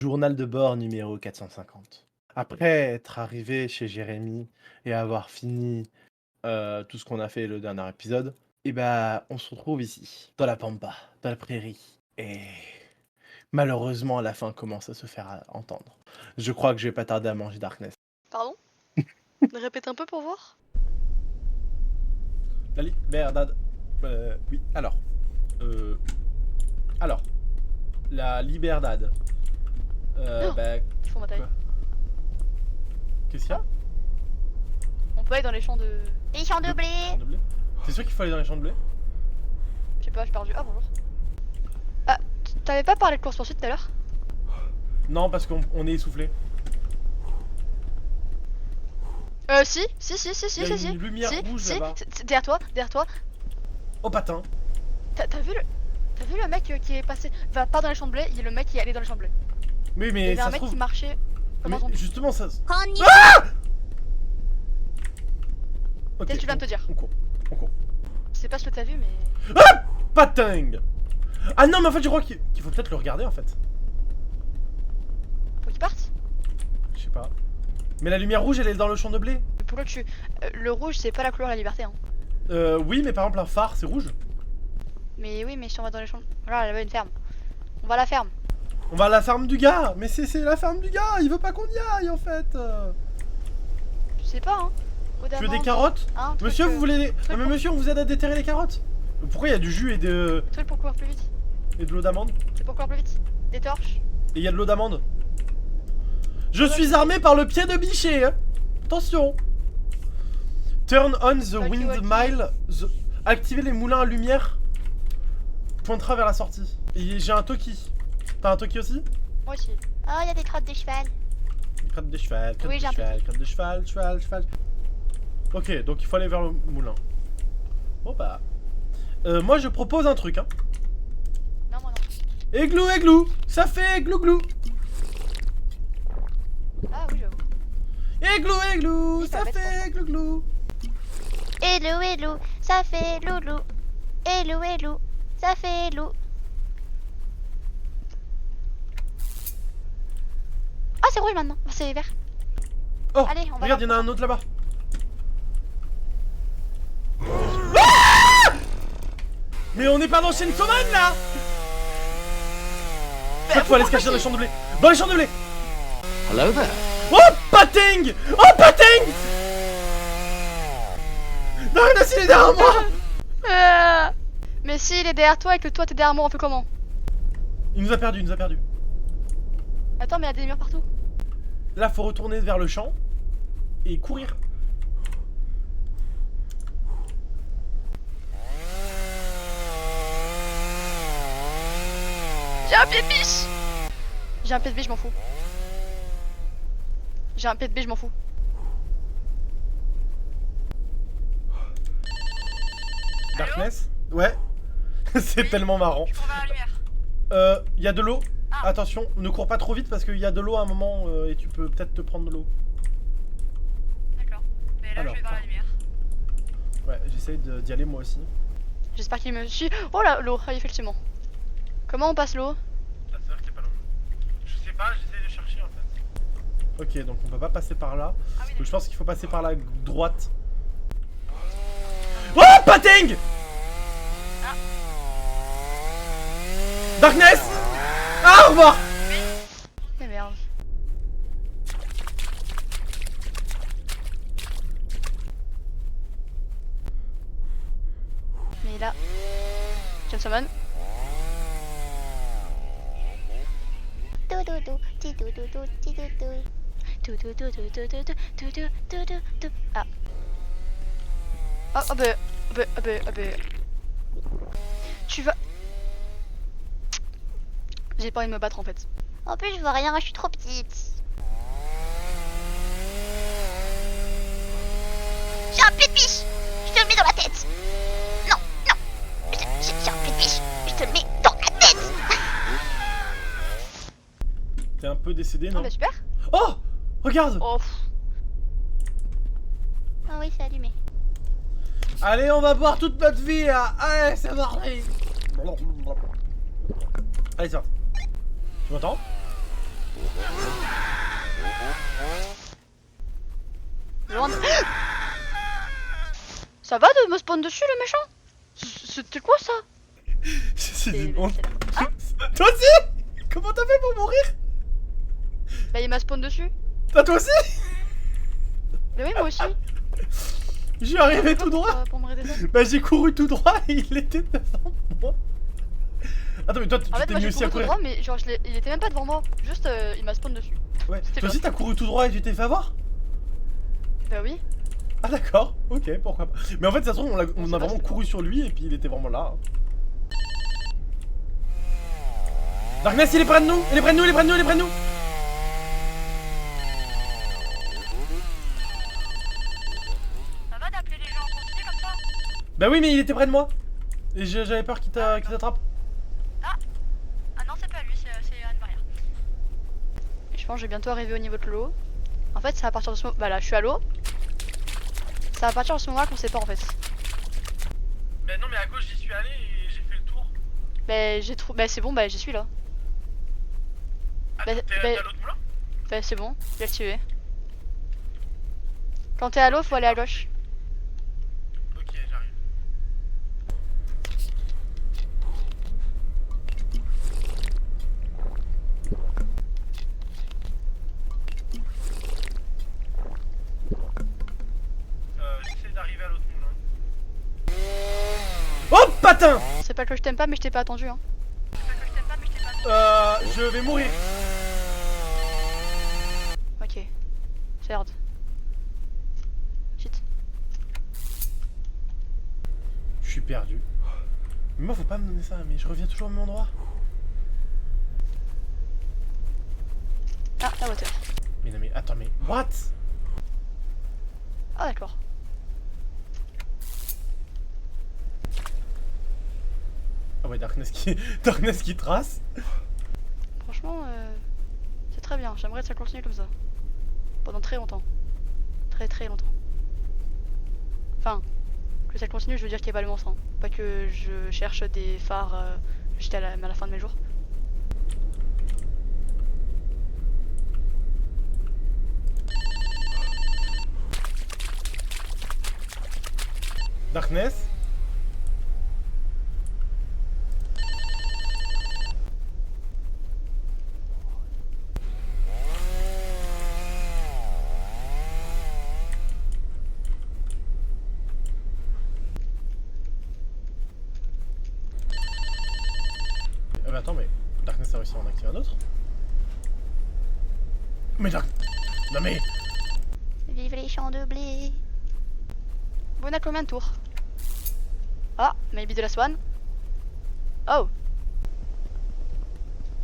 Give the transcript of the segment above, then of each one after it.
Journal de bord numéro 450. Après être arrivé chez Jérémy et avoir fini, tout ce qu'on a fait le dernier épisode, et bah, on se retrouve ici, dans la pampa, dans la prairie et malheureusement la faim commence à se faire, entendre. Je crois que je vais pas tarder à manger Darkness. Pardon? Répète un peu pour voir. La liberdade. Oui, alors. Alors. La liberdade. Oh, Bah, ils font ma taille. quoi? Qu'est-ce qu'il y a? On peut aller dans les champs de... Les champs de blé. Champs de blé? T'es sûr qu'il faut aller dans les champs de blé? Je sais pas, j'ai perdu. Ah bonjour. Ah, t'avais pas parlé de course poursuite tout à l'heure? Non, parce qu'on est essoufflé. Si. Il y a une lumière rouge là-bas. Derrière toi. Oh patin. T'as vu le mec qui est passé... Enfin, pas dans les champs de blé, il y a le mec qui est allé dans les champs de blé. Oui, Il y mais avait ça un se mec trouve... qui marchait comme un Mais zombie. justement, ça... Konnichiwa. Ok, Qu'est-ce que tu viens de te dire? On court. Je sais pas ce que t'as vu, mais... Pating. Ah non, mais en fait, je crois qu'il faut peut-être le regarder, en fait. Faut qu'il parte? Je sais pas. Mais la lumière rouge, elle est dans le champ de blé. Pourquoi tu... le rouge, c'est pas la couleur de la liberté, hein. Oui, mais par exemple, un phare, c'est rouge. Mais oui, mais si on va dans les champs... Voilà, là-bas, une ferme. On va à la ferme. On va à la ferme du gars. Mais c'est la ferme du gars. Il veut pas qu'on y aille, en fait. Je sais pas, hein. Tu veux des carottes? Hein, Monsieur, vous voulez des... Non, mais monsieur, on vous aide à déterrer les carottes. Pourquoi il y a du jus et de Truc pour courir plus vite. l'eau d'amande? C'est pour courir plus vite. Des torches. Et il y a de l'eau d'amande. Je suis armé par le pied de biché, hein. Attention. Turn on the Walkie, windmill. Activez les moulins à lumière. Pointera vers la sortie. Et j'ai un toki. T'as un toki aussi? Moi aussi. Oh, il y a des crottes de cheval. Crête de cheval, crête Oui, de j'ai un cheval, crête de cheval, cheval. Ok, donc il faut aller vers le moulin. Bon bah. Moi je propose un truc, hein. Non, moi non. Églou, ça fait glou. Ah oui, j'avoue. Églou, Oui, ça ça va fait glou. Hello, ça fait loulou. Hello, ça fait loup. Ah, c'est rouge maintenant. Ah, c'est vert. Oh, Allez, on va regarde, là. il y en a un autre là-bas. Ah, mais on n'est pas dans Chainsaw Man là. Faut aller se cacher dans les champs de blé. Dans les champs de blé. Hello there. Oh, pating. Non, il est derrière moi. Mais s'il est derrière toi et que toi t'es derrière moi, on fait comment? Il nous a perdu. Attends, mais il y a des murs partout. Là, faut retourner vers le champ et courir. J'ai un pied de biche. J'ai un pied de biche, je m'en fous. J'ai un pied de biche, je m'en fous. Darkness. Ouais. C'est tellement marrant. Il faut vers la lumière. Il y a de l'eau. Attention, ne cours pas trop vite parce qu'il y a de l'eau à un moment et tu peux peut-être te prendre de l'eau. D'accord. Mais là, Alors, je vais vers la lumière. Ouais, j'essaye d'y aller moi aussi. J'espère qu'il me suit. Oh là, l'eau, ah, effectivement. Comment on passe l'eau? C'est-à-dire qu'il est pas loin. Je sais pas, j'essaie de chercher en fait. Ok, donc on peut pas passer par là. Ah oui, Donc je pense qu'il faut passer par la droite. Oh, pating. Ah. Darkness. Ah, au revoir. Mais merde. Mais là... Chainsaw Man. Toudoudou, tidoudou, tidoudou. Ah. Ah bah. Tu vas... J'ai pas envie de me battre en fait. En plus, je vois rien, je suis trop petite. J'ai un pied de biche. Je te le mets dans la tête. Non. J'ai un pied de biche. Je te le mets dans la tête. T'es un peu décédé, Ah non? bah super. Oh, regarde. Oh. Ah oui, c'est allumé. Allez, on va boire toute notre vie là. Allez, c'est parti. Allez, c'est parti. Tu m'entends? Ça va de me spawn dessus le méchant? C'était quoi ça? C'est Et- une honte. Ah, Toi aussi? Comment t'as fait pour mourir? bah il m'a spawn dessus. Ah, toi aussi? Mais oui, moi aussi. Je suis arrivé tout droit. Pour me redescendre. Bah j'ai couru tout droit et il était devant moi. Attends mais toi tu En fait, t'es moi mis j'ai aussi à couru tout courir. droit, mais genre il était même pas devant moi. Juste il m'a spawn dessus. Ouais. c'était Toi aussi bien. t'as couru tout droit et tu t'es fait avoir? Bah oui. Ah d'accord, ok, pourquoi pas. Mais en fait ça se trouve on a sait pas, vraiment c'était couru sur lui et puis il était vraiment là. Darkness il est près de nous. Il est près de nous, il est près de nous, il est près de nous. Ça va d'appeler les gens en continu comme ça? Bah oui mais il était près de moi. Et j'avais peur qu'il t'attrape. Ah non, c'est pas lui, c'est Anne Barrière. Je pense que je vais bientôt arriver au niveau de l'eau. En fait, c'est à partir de ce moment. Bah là, je suis à l'eau. C'est à partir de ce moment-là qu'on sait pas en fait. Bah non mais à gauche j'y suis allé et j'ai fait le tour. Bah j'ai trouvé. Bah c'est bon, bah j'y suis là. Bah, t'es à l'autre moulin? Bah c'est bon, je vais le tuer. Quand t'es à l'eau, faut aller à gauche. Ok j'arrive. J'essaie d'arriver à l'autre moulin. Oh patin! C'est pas que je t'aime pas, mais je t'ai pas attendu hein. Je vais mourir. Ok. Merde. Shit. Je suis perdu. Mais moi faut pas me donner ça, mais je reviens toujours au même endroit. Ah, la hauteur. Mais non mais attends mais what? Ah d'accord. Ah ouais Darkness qui Darkness qui trace. Franchement, c'est très bien. J'aimerais que ça continue comme ça. Pendant très longtemps. Très très longtemps. Enfin, que ça continue, je veux dire qu'il n'y ait pas le monstre. Hein. Pas que je cherche des phares jusqu'à à la fin de mes jours. Darkness. Bah attends mais Darkness a réussi à en activer un autre. Mais Dark... Non mais... Vive les champs de blé. Bon, on a combien de tours? Ah, maybe de la swan. Oh.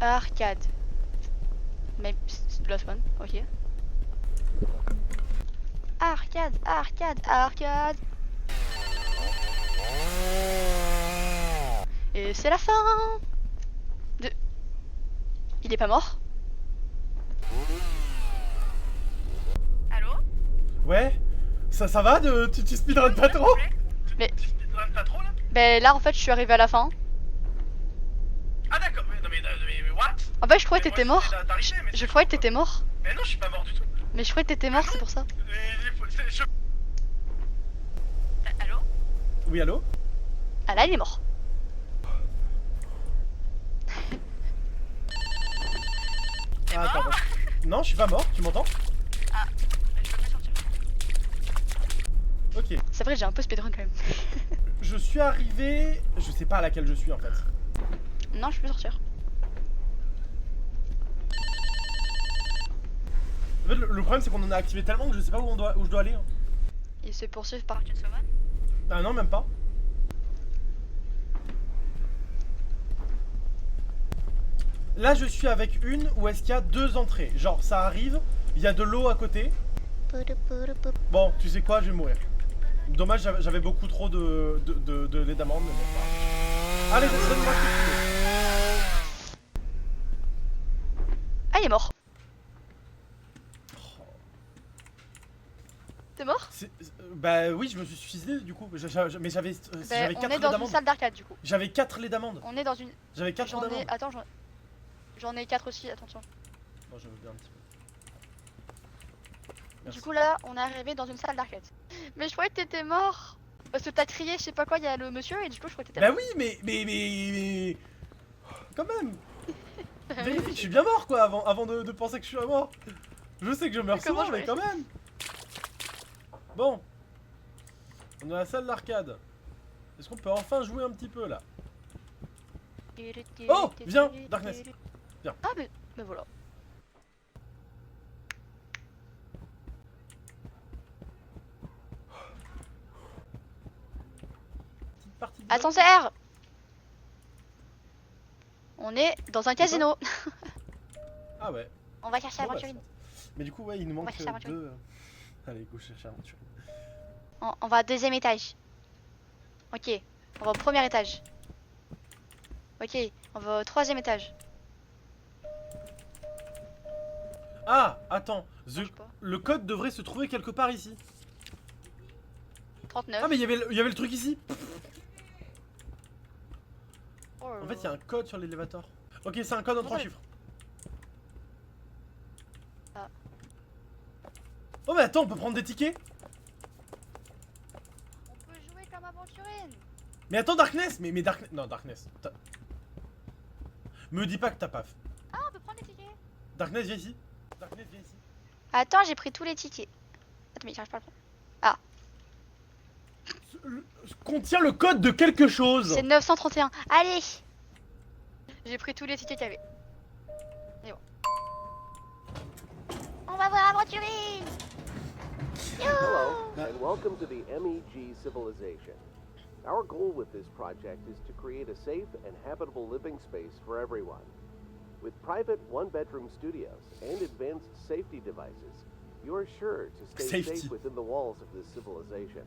Arcade. Maybe c'est de la swan, ok. Arcade, arcade, arcade. Et c'est la fin de... Il est pas mort? Allô? Ouais. Ça va de... Tu speedrun pas trop? Mais- Tu speedrun pas trop là? Ben là en fait je suis arrivé à la fin. Ah d'accord, mais non mais what? En fait je croyais que Mais moi, t'étais mort. j'essayais d'arriver, mais Je c'est croyais que chaud, t'étais mort. quoi. Mais non je suis pas mort du tout. Mais je croyais que t'étais mort, c'est pour ça. Allô? Oui allô? Ah là il est mort. Ah attends, attends. Non je suis pas mort, tu m'entends? Je peux pas sortir. Ok. C'est vrai j'ai un peu speedrun quand même. Je suis arrivé... Je sais pas à laquelle je suis en fait. Non je peux sortir. En fait le problème c'est qu'on en a activé tellement que je sais pas où je dois aller. Hein. Il se poursuit par une sauvage. Ah non même pas. Là je suis avec une où est-ce qu'il y a deux entrées. Genre ça arrive, il y a de l'eau à côté. Bon tu sais quoi, je vais mourir. Dommage j'avais beaucoup trop de lait d'amande. Mais bon, allez donne-moi ce que tu veux. Ah il est mort. T'es mort? Bah oui je me suis suicidé du coup. Mais j'avais Ben, 4 on lait est dans une d'amande. salle d'arcade du coup. J'avais 4 lait d'amande. On est dans une... J'avais 4 J'en ai... d'amande. Attends, j'en ai 4 aussi, attention. Non je veux bien un petit peu. Merci. Du coup là, on est arrivé dans une salle d'arcade. Mais je croyais que t'étais mort. Parce que t'as crié, je sais pas quoi, il y a le monsieur et du coup je crois que t'étais Bah là. oui, mais... Quand même. Vérifie que je suis bien mort, quoi, avant de penser que je suis mort. Je sais que je meurs Mais comment souvent, je mais quand même. Bon. On est à la salle d'arcade. Est-ce qu'on peut enfin jouer un petit peu, là? Oh, viens, Darkness. Viens. Ah mais voilà. Petite partie de Ascenseur. On est dans un casino. Ah ouais. On va chercher Bon, bah, Aventurine. mais du coup, ouais, il nous va manque chercher Aventurine. deux... Allez, go chercher Aventurine. On va au deuxième étage. Ok, on va au premier étage. Ok, on va au troisième étage. Ah, attends. Je sais pas. Le code devrait se trouver quelque part ici. 39. Ah, mais il y avait le truc ici. Oh là En fait, il y là. a un code sur l'élévateur. Ok, c'est un code en 3 Attendez. chiffres. Ah. Oh, mais attends, on peut prendre des tickets? On peut jouer comme Aventurine. Mais attends, Darkness. Mais Darkness. Non, Darkness. Me dis pas que t'as pas. Ah, on peut prendre les tickets. Darkness, viens ici. Darkness, viens ici. Attends, j'ai pris tous les tickets. Attends, mais j'arrive pas à le prendre. Contient le code de quelque chose. C'est 931. Allez. J'ai pris tous les tickets qu'il y avait. On va voir Aventurine. Hello, and welcome to the MEG Civilization. Our goal with this project is to create a safe and habitable living space for everyone. With private one-bedroom studios and advanced safety devices, you are sure to stay Safety. safe within the walls of this civilization.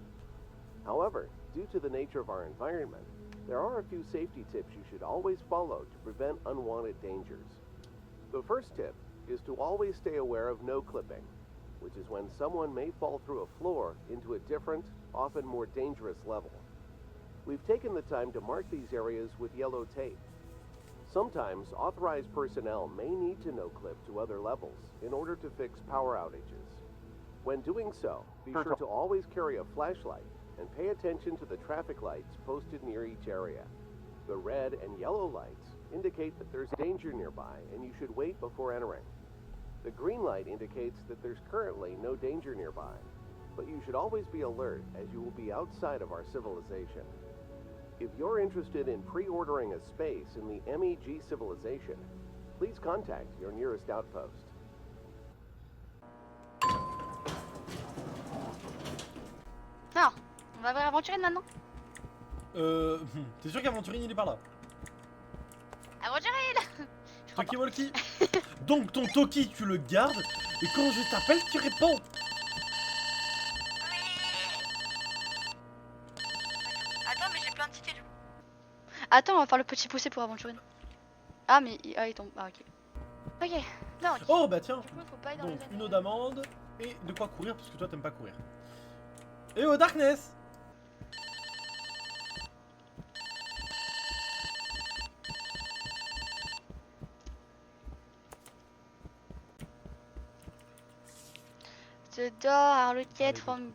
However, due to the nature of our environment, there are a few safety tips you should always follow to prevent unwanted dangers. The first tip is to always stay aware of no clipping, which is when someone may fall through a floor into a different, often more dangerous level. We've taken the time to mark these areas with yellow tape. Sometimes authorized personnel may need to no-clip to other levels in order to fix power outages. When doing so, be sure to always carry a flashlight and pay attention to the traffic lights posted near each area. The red and yellow lights indicate that there's danger nearby and you should wait before entering. The green light indicates that there's currently no danger nearby, but you should always be alert as you will be outside of our civilization. If you're interested in pre-ordering a space in the MEG civilization, please contact your nearest outpost. Non, on va voir Aventurine maintenant. T'es sûr qu'Aventurine il est par là? Aventurine. Je crois Toki Walkie. Donc ton Toki tu le gardes et quand je t'appelle tu réponds. Attends, mais j'ai plein de tickets du coup. Attends, on va faire le petit poussé pour Aventurine. Ah, mais il tombe. Ah, ok. Ok, non. Ok. Oh bah tiens. Du coup, faut pas aller dans Donc les une eau d'amande et de quoi courir parce que toi t'aimes pas courir. Et oh Darkness. The door are located from...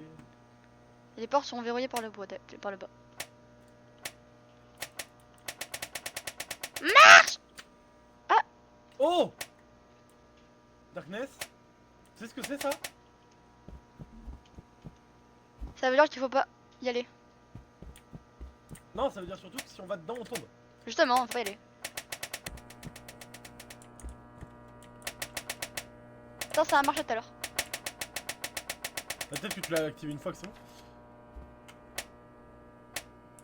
Les portes sont verrouillées par le bois, par le bas. Oh Darkness. Tu sais ce que c'est ça? Ça veut dire qu'il faut pas y aller. Non, ça veut dire surtout que si on va dedans on tombe. Justement, faut pas y aller. Ça a marché tout à l'heure. Peut-être que tu l'as activé une fois que c'est bon.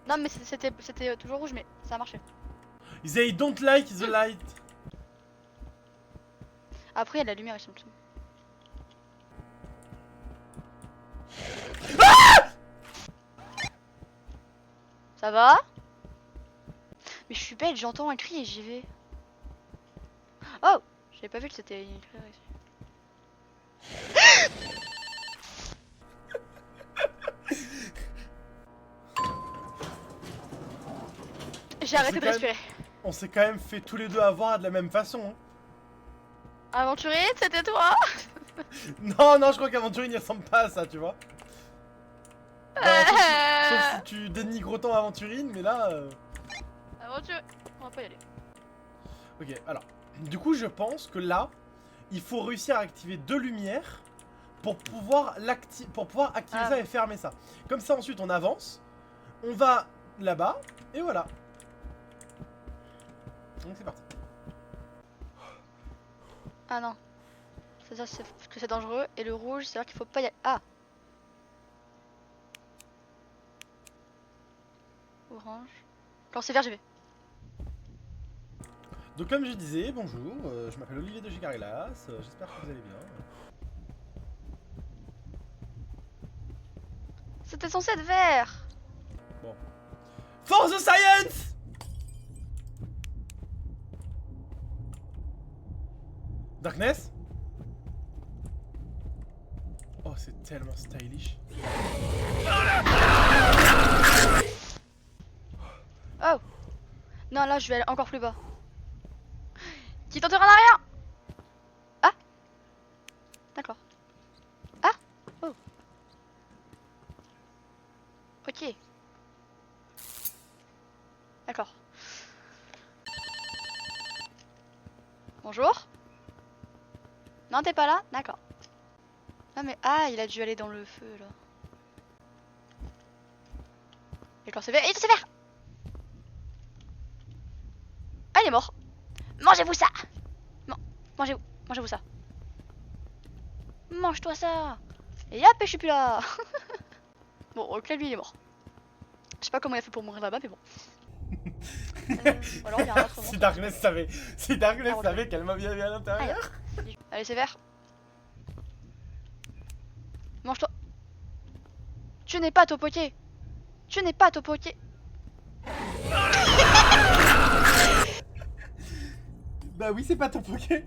Non, mais c'était toujours rouge, mais ça a marché. They don't like the light. Après, il y a la lumière, ils sont tout. Ça va? Mais je suis bête, j'entends un cri et j'y vais. Oh! J'avais pas vu que c'était éclairé ici. J'ai arrêté de quand même- respirer. On s'est quand même fait tous les deux avoir de la même façon. Hein. Aventurine, c'était toi? Non, non, je crois qu'Aventurine il ressemble pas à ça, tu vois. Non, Sauf si tu dénigres autant Aventurine, mais là... Aventure. On va pas y aller. Ok, alors, du coup je pense que là, il faut réussir à activer 2 lumières pour pouvoir activer ça et fermer ça. Comme ça ensuite on avance, on va là-bas, et voilà. Donc c'est parti. Ah non. C'est-à-dire que c'est dangereux. Et le rouge, c'est-à-dire qu'il faut pas y aller. Ah. Orange. Quand c'est vert, j'y vais. Donc comme je disais, bonjour, je m'appelle Olivier de Gigarelas, j'espère que vous allez bien. C'était censé être vert. Bon. For the science! Darkness? Oh, c'est tellement stylish. Oh. Non, là, je vais aller encore plus bas. Qui tente en arrière. Ah. D'accord. Ah. Oh. Ok. D'accord. Bonjour. Non, t'es pas là? D'accord. Ah mais ah, il a dû aller dans le feu là. Et quand c'est vert, et c'est vert. Ah, il est mort. Mangez-vous ça. Mangez-vous ça. Mange-toi ça. Et hop, et je suis plus là. Bon, ok, lui il est mort. Je sais pas comment il a fait pour mourir là-bas, mais bon. Ou alors il y a un autre Si monstre. Darkness savait, si Darkness Ah, savait qu'elle m'avait à l'intérieur. Allez, c'est vert. Mange-toi. Tu n'es pas topoké. Tu n'es pas topoké. Bah oui, c'est pas ton poké.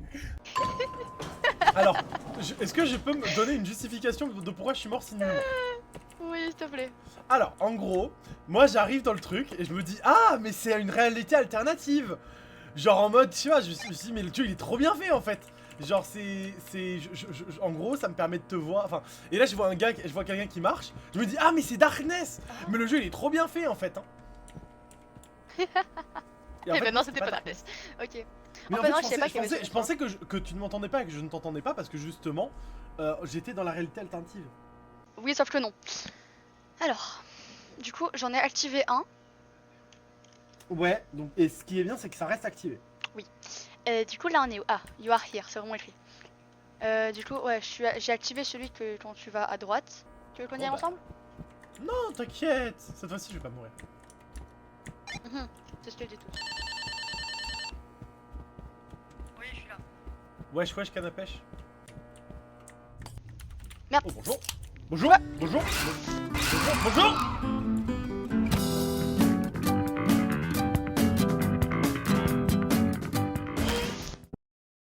Alors, est-ce que je peux me donner une justification de pourquoi je suis mort si nullement? Oui, s'il te plaît. Alors, en gros, moi j'arrive dans le truc et je me dis ah mais c'est une réalité alternative. Genre en mode, tu vois, je me suis dit mais le jeu il est trop bien fait en fait. Genre en gros ça me permet de te voir, enfin, et là je vois quelqu'un qui marche, je me dis ah mais c'est Darkness. Mais le jeu il est trop bien fait en fait hein. Et en Et fait, ben non, c'est c'était pas Darkness. Ok. Mais En en fait, fait, non, je savais pas qu'il y avait je ce pensais que tu ne m'entendais pas et que je ne t'entendais pas parce que justement j'étais dans la réalité alternative. Oui, sauf que non. Alors, du coup, j'en ai activé un. Ouais, donc et ce qui est bien c'est que ça reste activé. Du coup, là, on est où? Ah, you are here, c'est vraiment écrit. Du coup, ouais, j'ai activé celui que quand tu vas à droite. Tu veux qu'on y aille Bon, bah. ensemble? Non, t'inquiète, cette fois-ci je vais pas mourir. C'est ce que je dis tout. Oui, je suis là. Wesh wesh canne à pêche. Merde. Oh bonjour. Bonjour. Bonjour. Bonjour. Bonjour.